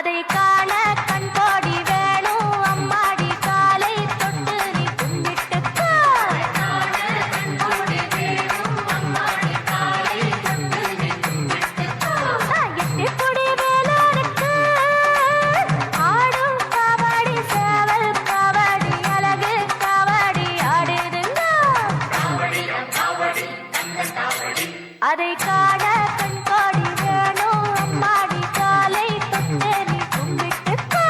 அதை காண கண்கோடி வேணும் அம்மாடி காலை தொட்டு நீ கும்பிட்டுக்கோ. எட்டுக்குடி வேலருக்கு ஆடும் காவடி சேவல் காவடி அழகு காவடி ஆடுதுங்க. அதை காண கண்கோடி வேணும் அம்மாடி காலை தொட்டு நீ கும்பிட்டுக்கோ.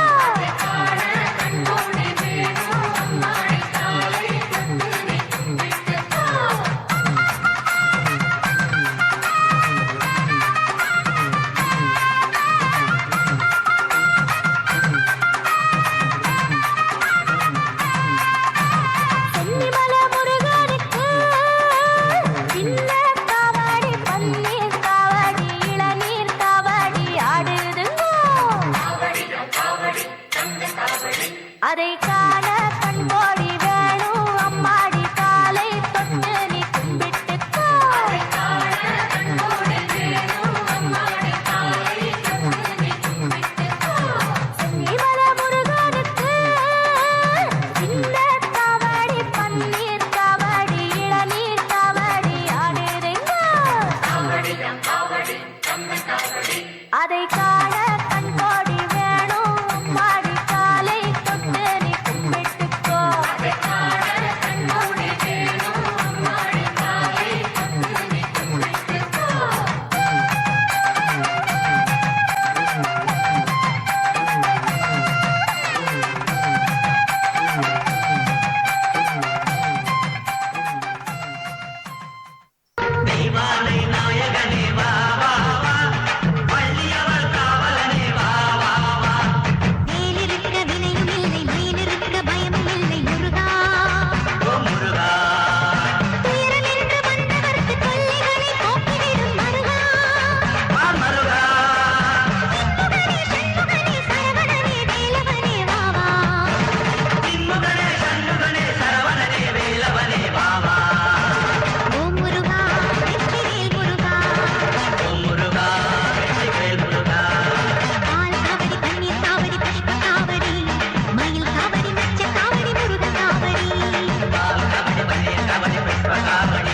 சென்னிமலை முருகனுக்கு சின்ன காவடி பன்னீர் காவடி இளநீர் காவடி ஆடுதுங்க. அதை காண கண்கோடி வேணும் அம்மாடி காலை தொட்டு நீ கும்பிட்டுக்கோ. சென்னிமலை முருகனுக்கு சின்ன காவடி பன்னீர் காவடி இளநீர் காவடி ஆடுதுங்க. அதை காண கண்கோடி வேணும் அம்மாடி காலை தொட்டு நீ கும்பிட்டுக்கோ. தெய்வானை நாயகனே வா வா வா, பள்ளியவர் காவலனே வா வா வா. வேலிருக்க வினையும் இல்லை மயிலிருக்க பயமும் இல்லை முருகா. ஓ முருகா, துயரம் என்று வந்தவர்க்கு தொல்லைகளை போக்கிவிடும் மருகா. வா மருகா, சண்முகனே சரவணனே வேலவனே வா வா. திம்முகனே சண்முகனே சரவணனே வேலவனே வா வா. ஓ முருகா வெற்றிவேல் முருகா. ஓ முருகா, வெற்றிவேல் முருகா. பால் காவடி பன்னீர் காவடி புஷ்ப காவடி மயில் காவடி மச்ச காவடி முருக காவடி. பால் காவடி பன்னீர் காவடி புஷ்ப காவடி